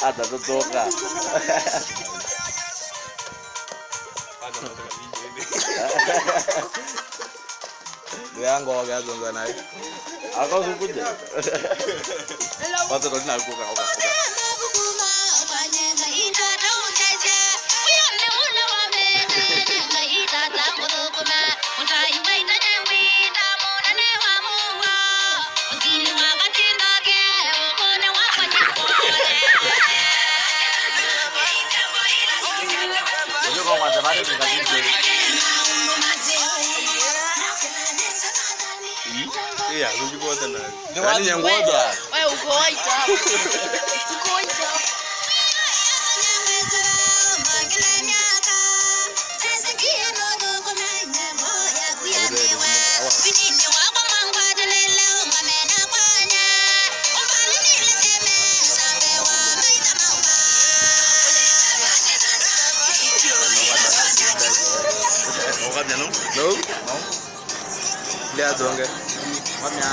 Hata kutoka. Yango wakaanza naye. Akazukuja. Watu ndo tunakuka huko. Iya, lu juga tenang. Ini yang gua tuh. Uko waita. Uko waita. No? Lihat dong, guys. Maknya